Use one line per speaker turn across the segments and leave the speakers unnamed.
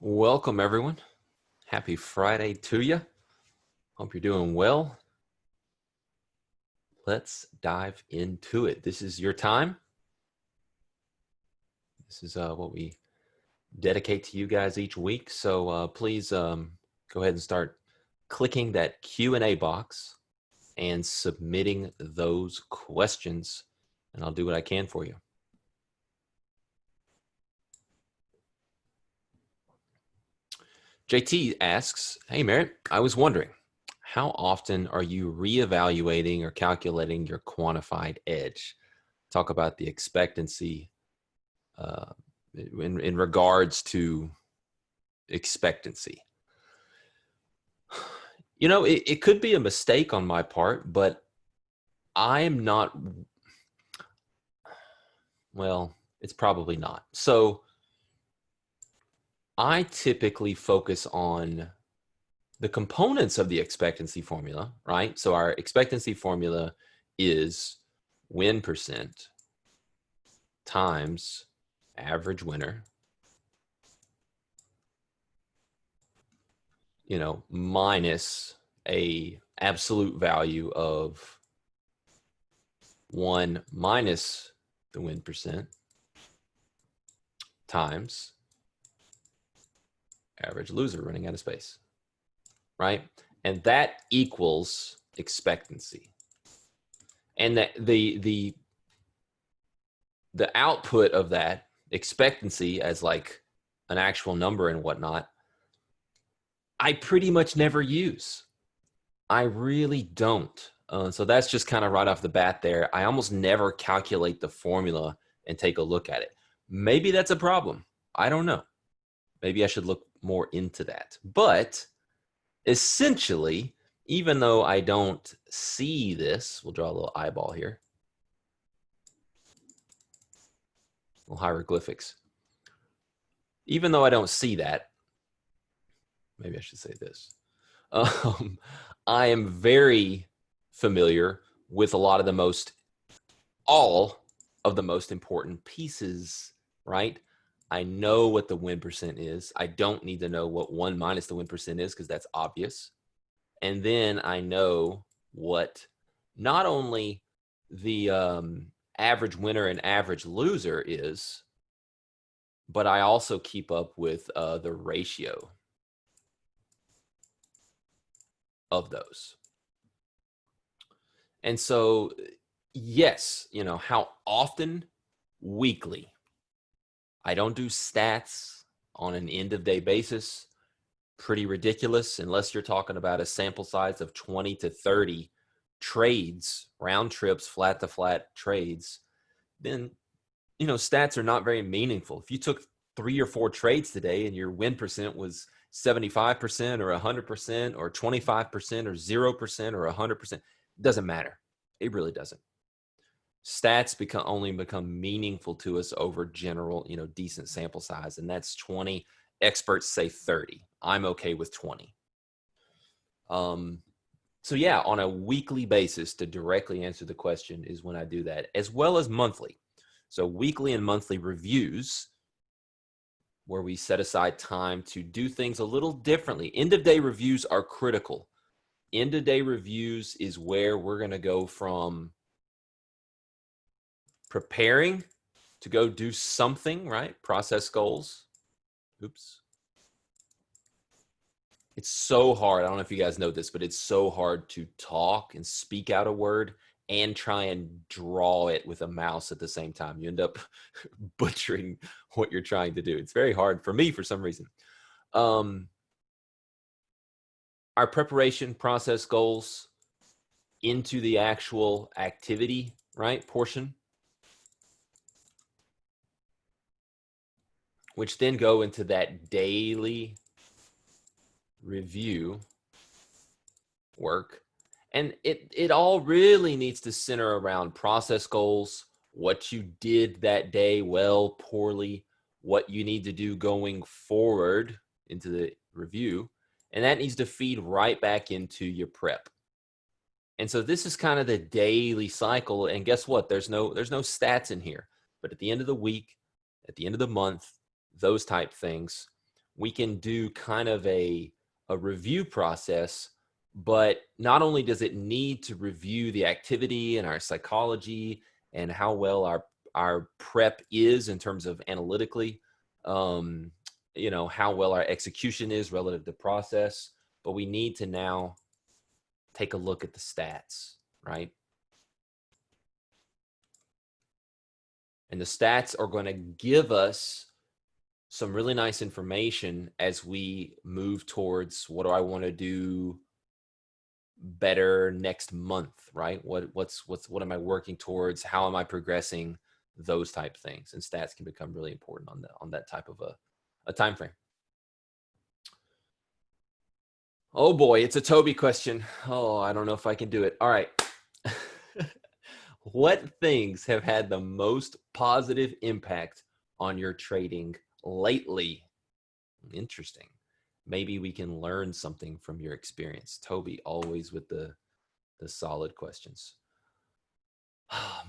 Welcome, everyone. Happy Friday to you. Hope you're doing well. Let's dive into it. This is your time. This is what we dedicate to you guys each week. So please go ahead and start clicking that Q&A box and submitting those questions, and I'll do what I can for you. JT asks, hey, Merritt, I was wondering, how often are you reevaluating or calculating your quantified edge? Talk about the expectancy in regards to expectancy. You know, it could be a mistake on my part, but I am not, well, it's probably not. So I typically focus on the components of the expectancy formula, right? So our expectancy formula is win percent times average winner, you know, minus a absolute value of 1 minus the win percent times average loser running out of space, right? And that equals expectancy. And that the output of that expectancy as like an actual number and whatnot, I pretty much never use. I really don't. So that's just kind of right off the bat there. I almost never calculate the formula and take a look at it. Maybe that's a problem. I don't know. Maybe I should look more into that. But essentially, even though I don't see this, we'll draw a little eyeball here. Little hieroglyphics. Even though I don't see that, maybe I should say this. I am very familiar with all of the most important pieces, right? I know what the win percent is. I don't need to know what 1 minus the win percent is because that's obvious. And then I know what not only the average winner and average loser is, but I also keep up with the ratio of those. And so, yes, you know, how often? Weekly. I don't do stats on an end of day basis. Pretty ridiculous unless you're talking about a sample size of 20 to 30 trades, round trips, flat to flat trades. Then, you know, stats are not very meaningful. If you took 3 or 4 trades today and your win percent was 75% or 100% or 25% or 0% or 100%, it doesn't matter. It really doesn't. Stats only become meaningful to us over general, you know, decent sample size, and that's 20. Experts say 30. I'm okay with 20. So yeah, on a weekly basis, to directly answer the question, is when I do that, as well as monthly. So weekly and monthly reviews, where we set aside time to do things a little differently. End of day reviews are critical. End of day reviews is where we're going to go from preparing to go do something, right? Process goals. Oops. It's so hard. I don't know if you guys know this, but it's so hard to talk and speak out a word and try and draw it with a mouse at the same time. You end up butchering what you're trying to do. It's very hard for me for some reason. Our preparation process goals into the actual activity, right, portion, which then go into that daily review work. And it all really needs to center around process goals, what you did that day, well, poorly, what you need to do going forward into the review. And that needs to feed right back into your prep. And so this is kind of the daily cycle. And guess what? There's no stats in here. But at the end of the week, at the end of the month, those type things, we can do kind of a review process, but not only does it need to review the activity and our psychology and how well our prep is in terms of analytically, um, how well our execution is relative to process, but we need to now take a look at the stats, right? And the stats are going to give us some really nice information as we move towards what do I want to do better next month, right? What am I working towards? How am I progressing? Those type things, and stats can become really important on that type of a time frame. Oh boy, it's a Toby question. Oh, I don't know if I can do it. All right. What things have had the most positive impact on your trading lately? Interesting. Maybe we can learn something from your experience. Toby, always with the solid questions.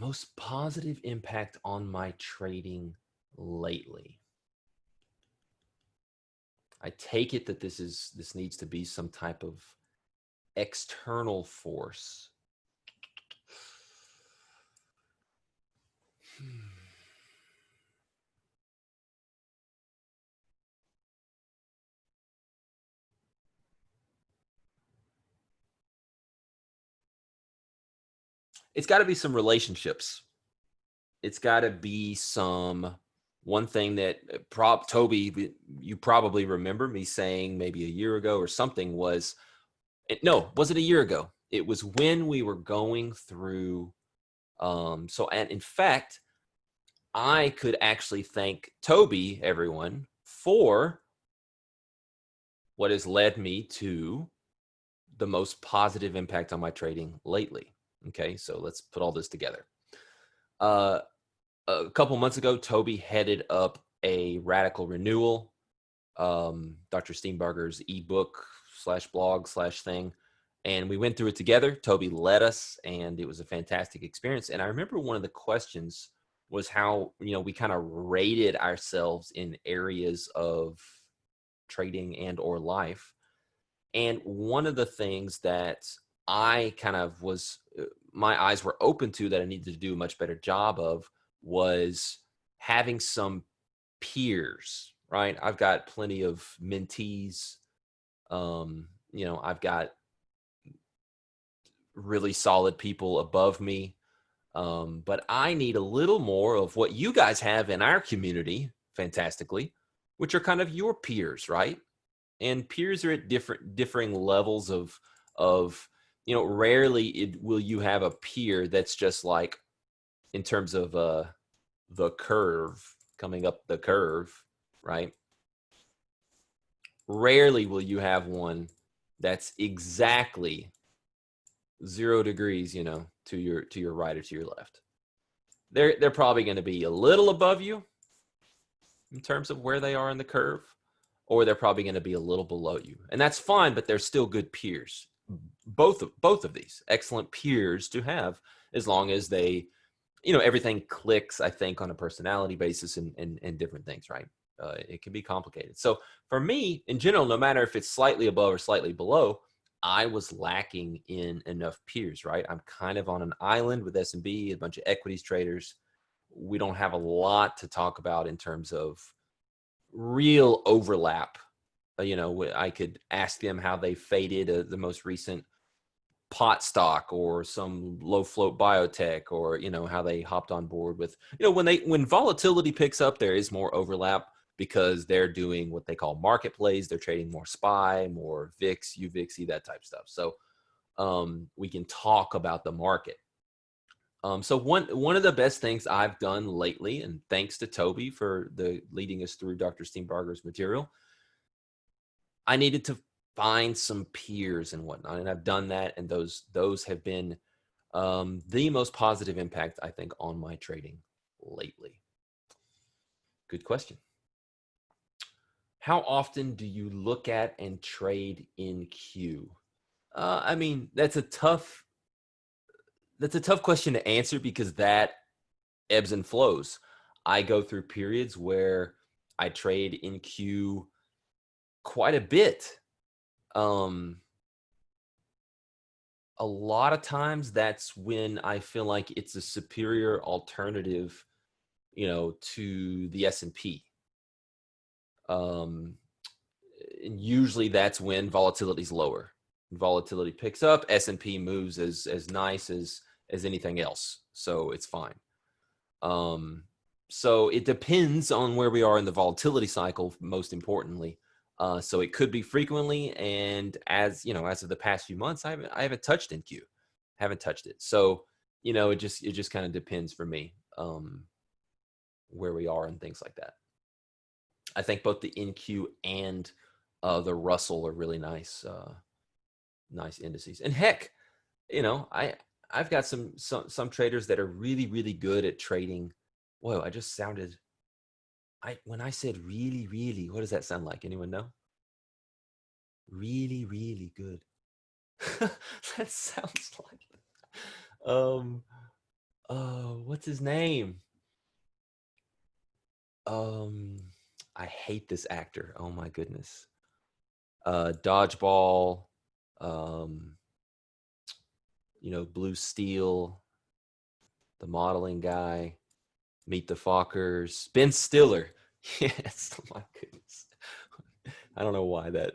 Most positive impact on my trading lately. I take it that this needs to be some type of external force. It's got to be some relationships. It's got to be one thing that Toby, you probably remember me saying maybe a year ago or something was it a year ago? It was when we were going through. And in fact, I could actually thank Toby, everyone, for what has led me to the most positive impact on my trading lately. Okay, so let's put all this together. A couple months ago, Toby headed up a radical renewal, Dr. Steenbarger's ebook / blog / thing. And we went through it together. Toby led us, and it was a fantastic experience. And I remember one of the questions was how, we kind of rated ourselves in areas of trading and or life. And one of the things that I kind of my eyes were open to that I needed to do a much better job of was having some peers, right? I've got plenty of mentees. I've got really solid people above me. But I need a little more of what you guys have in our community, fantastically, which are kind of your peers, right? And peers are at differing levels of rarely will you have a peer that's just like in terms of the curve, coming up the curve, right? Rarely will you have one that's exactly 0 degrees, to your right or to your left. They're probably going to be a little above you in terms of where they are in the curve, or they're probably going to be a little below you. And that's fine, but they're still good peers. Both of these excellent peers to have, as long as they, everything clicks, I think, on a personality basis and different things, right? It can be complicated. So for me, in general, no matter if it's slightly above or slightly below, I was lacking in enough peers, right? I'm kind of on an island with S&B, a bunch of equities traders. We don't have a lot to talk about in terms of real overlap. I could ask them how they faded the most recent pot stock or some low float biotech, or how they hopped on board with when volatility picks up, there is more overlap because they're doing what they call market plays. They're trading more SPY, more VIX, UVIXy, that type stuff. So we can talk about the market. So one of the best things I've done lately, and thanks to Toby for leading us through Dr. Steenbarger's material, I needed to find some peers and whatnot, and I've done that, and those have been the most positive impact, I think, on my trading lately. Good question. How often do you look at and trade in queue? I mean, that's a tough question to answer because that ebbs and flows. I go through periods where I trade in queue quite a bit. A lot of times that's when I feel like it's a superior alternative, to the S&P. Um, and usually that's when volatility is lower. Volatility picks up, S&P moves as nice as anything else, so it's fine. So it depends on where we are in the volatility cycle, most importantly. So it could be frequently, and as of the past few months, I haven't touched NQ, haven't touched it. So it just kind of depends for me, where we are and things like that. I think both the NQ and the Russell are really nice indices. And heck, I've got some traders that are really, really good at trading. Whoa, I just sounded. When I said really, really, what does that sound like? Anyone know? Really, really good. That sounds like what's his name? I hate this actor. Oh my goodness. Dodgeball, um, Blue Steel, the modeling guy, Meet the Fockers, Ben Stiller. Yes, oh my goodness. I don't know why that.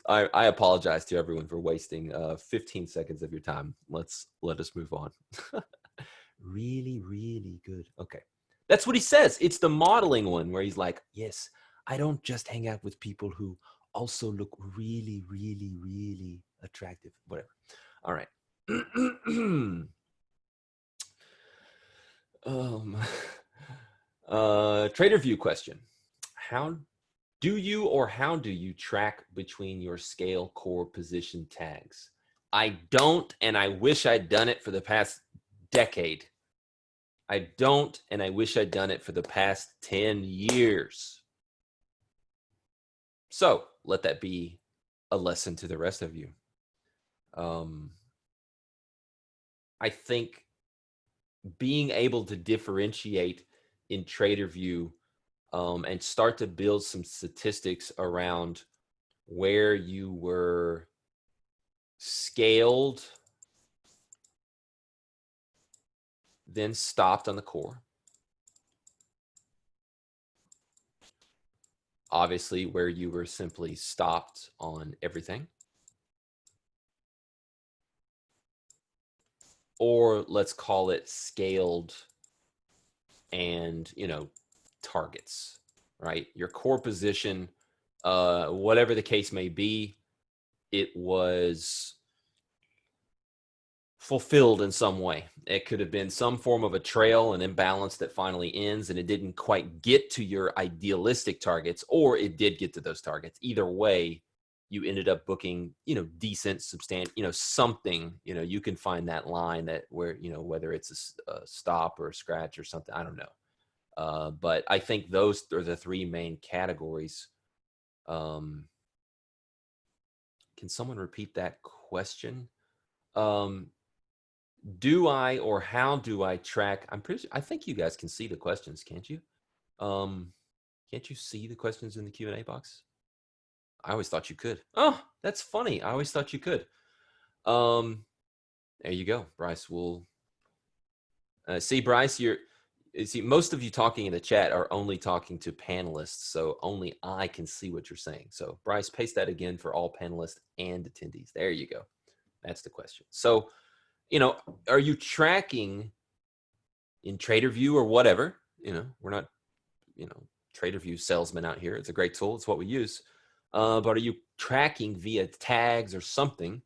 I apologize to everyone for wasting 15 seconds of your time. Let us move on. Really, really good. Okay, that's what he says. It's the modeling one where he's like, "Yes, I don't just hang out with people who also look really, really, really attractive." Whatever. All right. um, Trader View question: How how do you track between your scale core position tags? I don't, and I wish I'd done it for the past decade. I don't, and I wish I'd done it for the past 10 years. So let that be a lesson to the rest of you. I think being able to differentiate in Trader View, and start to build some statistics around where you were scaled, then stopped on the core. Obviously, where you were simply stopped on everything. Or let's call it scaled and, targets, right? Your core position, whatever the case may be, it was fulfilled in some way. It could have been some form of a trail, an imbalance that finally ends, and it didn't quite get to your idealistic targets, or it did get to those targets. Either way, you ended up booking, decent, substantial, something, you can find that line that where, whether it's a stop or a scratch or something, I don't know. But I think those are the three main categories. Can someone repeat that question? Do I, or how do I track? I think you guys can see the questions, can't you? Can't you see the questions in the Q&A box? I always thought you could. Oh, that's funny. I always thought you could. There you go, Bryce. We'll see, Bryce. See, most of you talking in the chat are only talking to panelists, so only I can see what you're saying. So, Bryce, paste that again for all panelists and attendees. There you go. That's the question. So, are you tracking in Trader View or whatever? We're not, Trader View salesmen out here. It's a great tool. It's what we use. But are you tracking via tags or something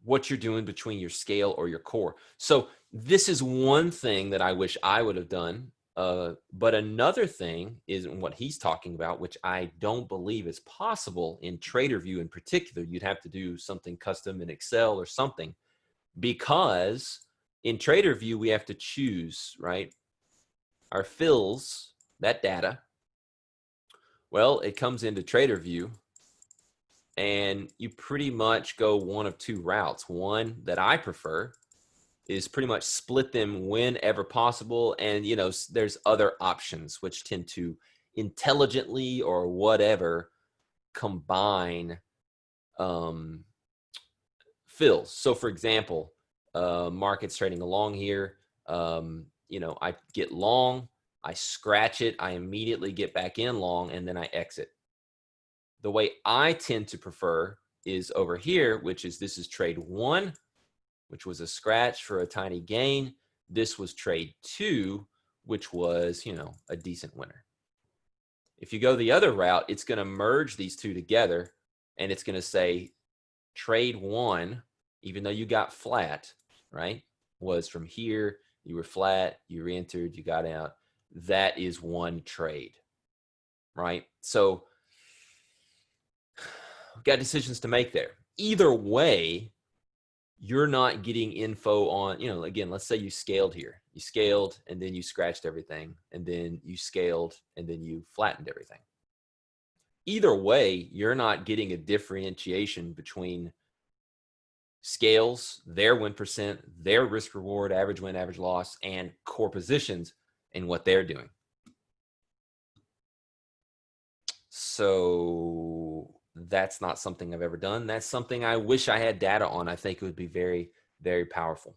what you're doing between your scale or your core? So this is one thing that I wish I would have done. But another thing is what he's talking about, which I don't believe is possible in Trader View in particular. You'd have to do something custom in Excel or something, because in Trader View, we have to choose, right? Our fills, that data. Well, it comes into Trader View, and you pretty much go one of two routes. One that I prefer is pretty much split them whenever possible. And, there's other options which tend to intelligently or whatever combine fills. So for example, market's trading along here. I get long, I scratch it, I immediately get back in long, and then I exit. The way I tend to prefer is over here, this is trade 1, which was a scratch for a tiny gain. This was trade 2, which was, a decent winner. If you go the other route, it's going to merge these two together, and it's going to say trade 1, even though you got flat, right, was from here, you were flat, you re-entered, you got out. That is one trade, right? So we've got decisions to make there. Either way, you're not getting info on, again, let's say you scaled here. You scaled, and then you scratched everything, and then you scaled, and then you flattened everything. Either way, you're not getting a differentiation between scales, their win percent, their risk reward, average win, average loss, and core positions and what they're doing. So that's not something I've ever done. That's something I wish I had data on. I think it would be very, very powerful.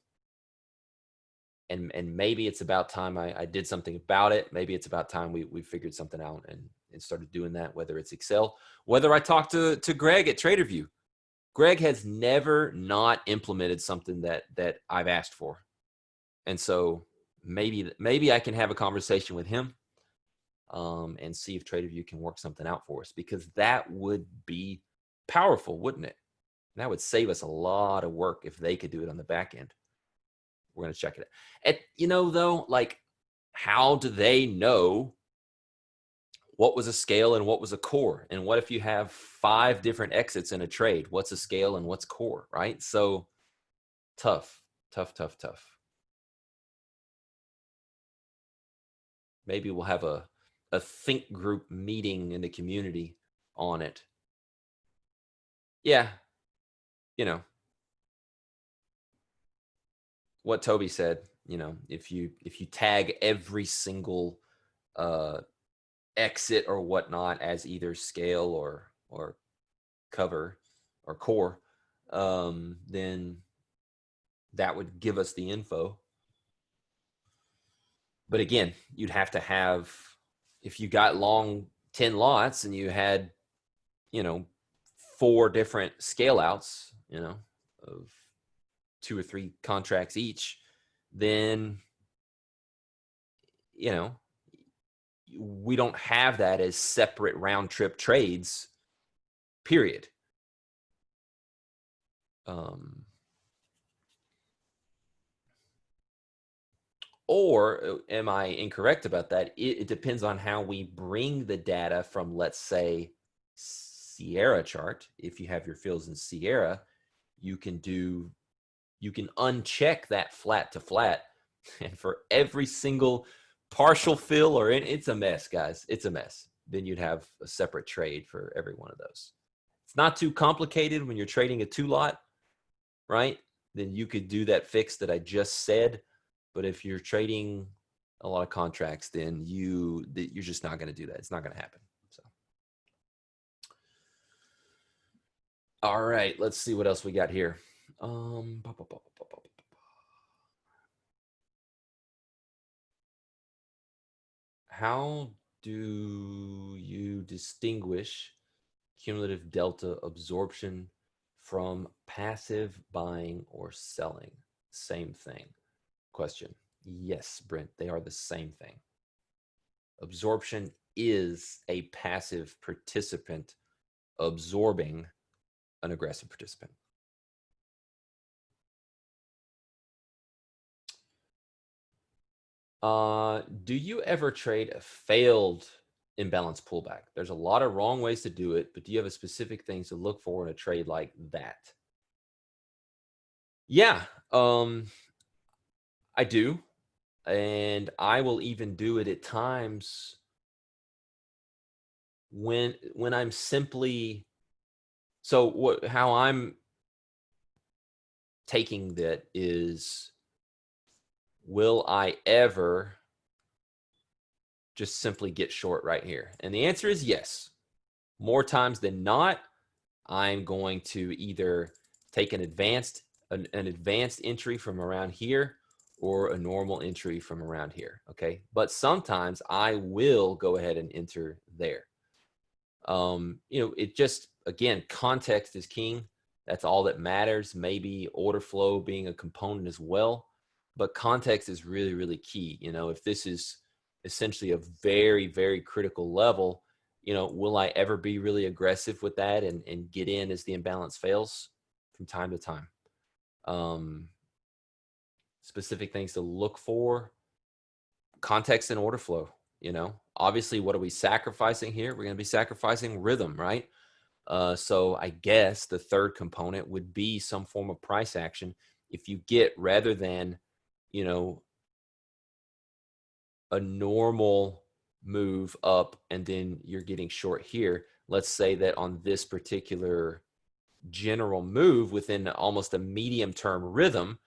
And maybe it's about time I did something about it. Maybe it's about time we figured something out and started doing that, whether it's Excel, whether I talked to Greg at TraderView. Greg has never not implemented something that I've asked for. And so maybe I can have a conversation with him and see if TraderView can work something out for us, because that would be powerful, wouldn't it? And that would save us a lot of work if they could do it on the back end. We're going to check it out. Though, like, how do they know what was a scale and what was a core? And what if you have 5 different exits in a trade? What's a scale and what's core, right? So tough. Maybe we'll have a think group meeting in the community on it. Yeah. What Toby said, if you tag every single exit or whatnot as either scale or cover or core, then that would give us the info. But again, you'd have to have, if you got long 10 lots and you had 4 different scale outs, of 2 or 3 contracts each, then we don't have that as separate round trip trades, period. Or am I incorrect about that? It depends on how we bring the data from, let's say, Sierra chart. If you have your fills in Sierra, you can uncheck that flat to flat, and for every single partial fill it's a mess, guys. It's a mess. Then you'd have a separate trade for every one of those. It's not too complicated when you're trading a 2-lot, right? Then you could do that fix that I just said. But if you're trading a lot of contracts, then you're just not going to do that. It's not going to happen. So, all right, let's see what else we got here. How do you distinguish cumulative delta absorption from passive buying or selling? Same thing. Question. Yes, Brent, they are the same thing. Absorption is a passive participant absorbing an aggressive participant. Do you ever trade a failed imbalance pullback? There's a lot of wrong ways to do it, but do you have a specific things to look for in a trade like that? Yeah, I do. And I will even do it at times when I'm simply, so how I'm taking that is, will I ever just simply get short right here? And the answer is yes. More times than not, I'm going to either take an advanced entry from around here or a normal entry from around here. Okay, but sometimes I will go ahead and enter there. It just, again, context is king. That's all that matters. Maybe order flow being a component as well, but context is really, really key. If this is essentially a very, very critical level, will I ever be really aggressive with that and get in as the imbalance fails? From time to time. Specific things to look for: context and order flow. Obviously, what are we sacrificing here? We're going to be sacrificing rhythm, right? So I guess the third component would be some form of price action. If you get, rather than, a normal move up and then you're getting short here, let's say that on this particular general move within almost a medium term rhythm,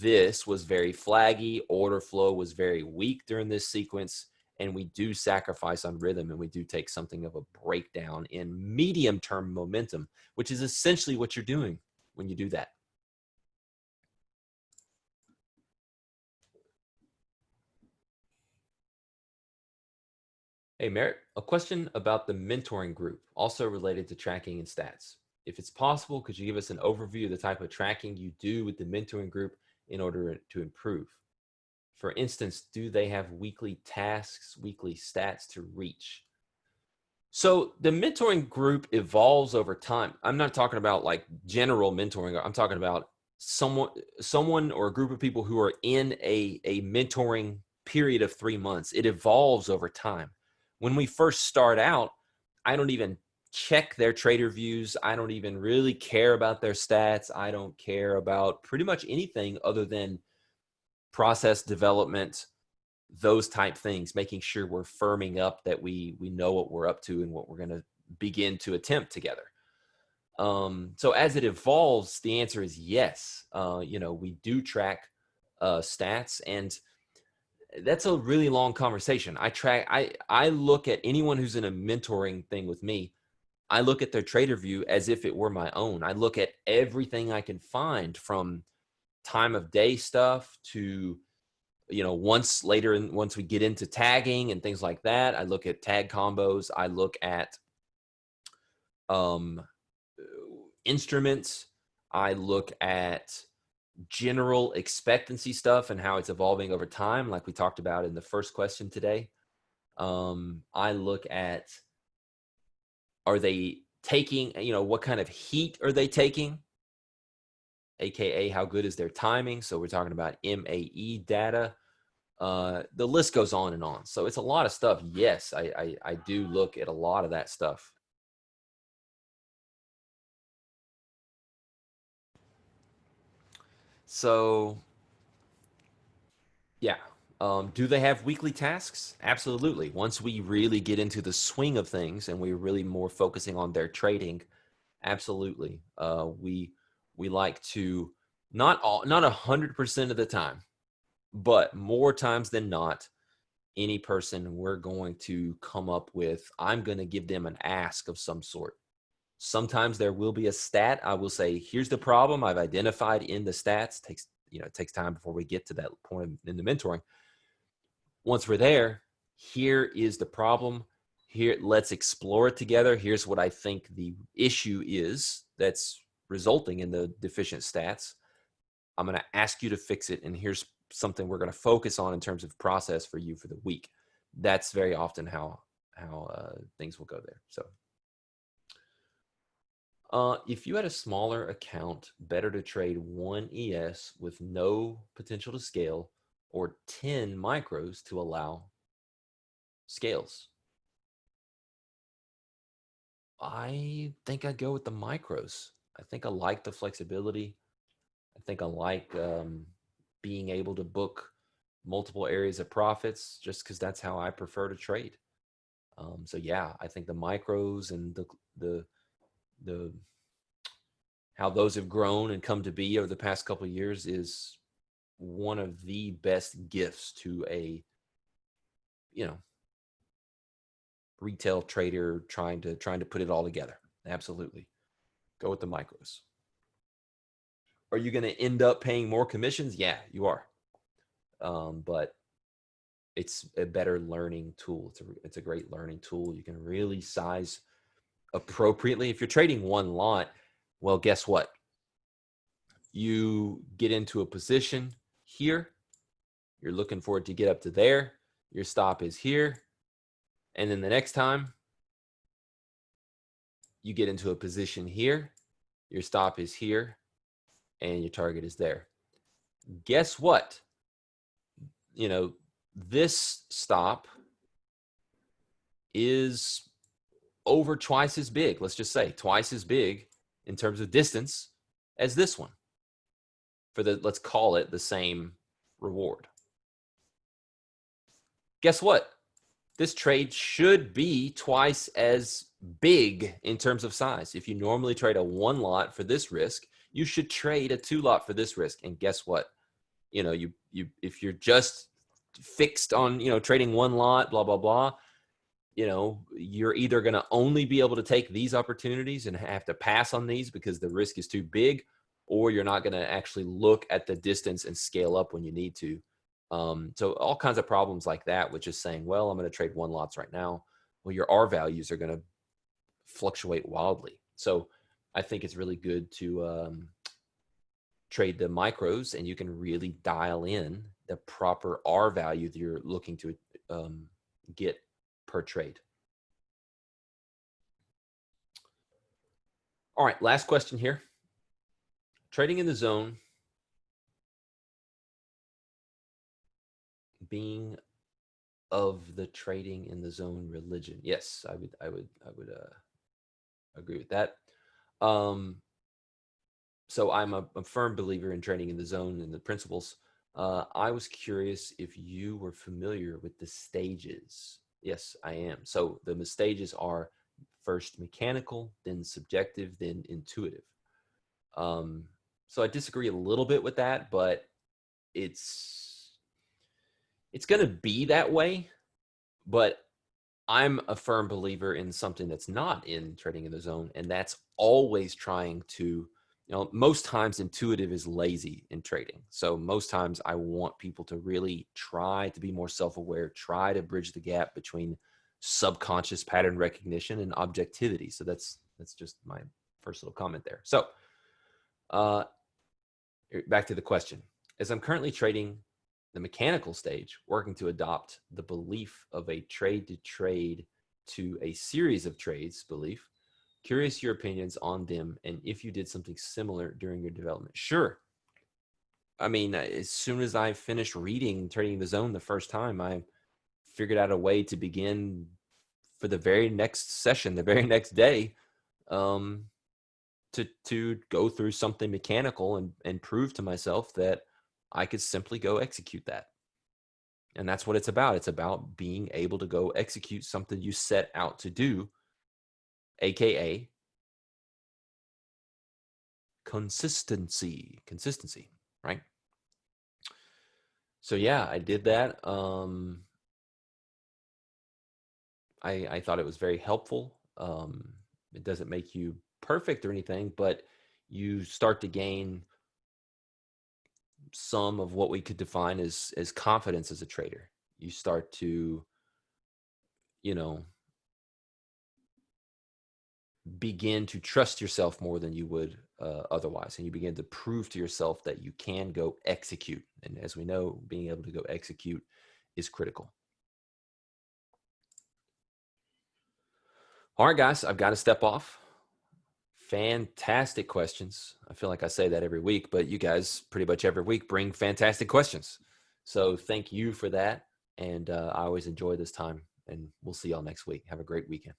this was very flaggy, order flow was very weak during this sequence, and we do sacrifice on rhythm and we do take something of a breakdown in medium term momentum, which is essentially what you're doing when you do that. Hey, Merritt, a question about the mentoring group, also related to tracking and stats. If it's possible, could you give us an overview of the type of tracking you do with the mentoring group in order to improve? For instance, do they have weekly tasks, weekly stats to reach? So the mentoring group evolves over time. I'm not talking about like general mentoring. I'm talking about someone or a group of people who are in a mentoring period of 3 months. It evolves over time. When we first start out, I don't even check their trader views. I don't even really care about their stats. I don't care about pretty much anything other than process development, those type things, making sure we're firming up that we know what we're up to and what we're going to begin to attempt together. So as it evolves, the answer is yes. We do track stats, and that's a really long conversation. I look at anyone who's in a mentoring thing with me. I look at their trader view as if it were my own. I look at everything I can find, from time of day stuff to, once we get into tagging and things like that. I look at tag combos. I look at instruments. I look at general expectancy stuff and how it's evolving over time, like we talked about in the first question today. I look at, are they taking, what kind of heat are they taking? AKA, how good is their timing? So we're talking about MAE data. The list goes on and on. So it's a lot of stuff. Yes, I do look at a lot of that stuff. So yeah. Do they have weekly tasks? Absolutely. Once we really get into the swing of things and we're really more focusing on their trading, absolutely. We like to, not 100% of the time, but more times than not, any person, we're going to come up with, I'm going to give them an ask of some sort. Sometimes there will be a stat. I will say, here's the problem I've identified in the stats. It takes time before we get to that point in the mentoring. Once we're there, here is the problem. Here, let's explore it together. Here's what I think the issue is that's resulting in the deficient stats. I'm going to ask you to fix it, and here's something we're going to focus on in terms of process for you for the week. That's very often how things will go there. So if you had a smaller account, better to trade 1 ES with no potential to scale, or 10 micros to allow scales? I think I'd go with the micros. I think I like the flexibility. I think I like being able to book multiple areas of profits, just because that's how I prefer to trade. So yeah, I think the micros and the how those have grown and come to be over the past couple of years is one of the best gifts to a retail trader trying to put it all together. Absolutely. Go with the micros. Are you going to end up paying more commissions? Yeah, you are. But it's a better learning tool. It's a great learning tool. You can really size appropriately. If you're trading one lot, well, guess what? You get into a position here. You're looking for it to get up to there. Your stop is here. And then the next time you get into a position here, your stop is here and your target is there. Guess what? You know, this stop is over twice as big. Let's just say twice as big in terms of distance as this one for the, let's call it the same reward. Guess what? This trade should be twice as big in terms of size. If you normally trade a 1 lot for this risk, you should trade a 2 lot for this risk. And guess what? You know, if you're just fixed on, you know, trading 1 lot, blah, blah, blah, you know, you're either going to only be able to take these opportunities and have to pass on these because the risk is too big, or you're not going to actually look at the distance and scale up when you need to. So all kinds of problems like that, which is saying, well, I'm going to trade 1 lots right now. Well, your R values are going to fluctuate wildly. So I think it's really good to trade the micros, and you can really dial in the proper R value that you're looking to get per trade. All right, last question here. Trading in the zone being of the trading in the zone religion. Yes, I would agree with that. So I'm a firm believer in trading in the zone and the principles. I was curious if you were familiar with the stages. Yes, I am. So the stages are first mechanical, then subjective, then intuitive. So I disagree a little bit with that, but it's going to be that way. But I'm a firm believer in something that's not in trading in the zone, and that's always trying to, you know, most times intuitive is lazy in trading. So most times I want people to really try to be more self-aware, try to bridge the gap between subconscious pattern recognition and objectivity. So that's just my first little comment there. So back to the question. As I'm currently trading the mechanical stage, working to adopt the belief of a trade to trade to a series of trades belief, curious your opinions on them and if you did something similar during your development. Sure. I mean, as soon as I finished reading Trading the Zone the first time, I figured out a way to begin for the very next session, the very next day, to go through something mechanical and prove to myself that I could simply go execute that. And that's what it's about. It's about being able to go execute something you set out to do, AKA consistency, right? So yeah, I did that. I thought it was very helpful. It doesn't make you perfect or anything, but you start to gain some of what we could define as confidence as a trader. You start to, you know, begin to trust yourself more than you would otherwise. And you begin to prove to yourself that you can go execute. And as we know, being able to go execute is critical. All right, guys, I've got to step off. Fantastic questions. I feel like I say that every week, but you guys pretty much every week bring fantastic questions. So thank you for that. And I always enjoy this time, and we'll see y'all next week. Have a great weekend.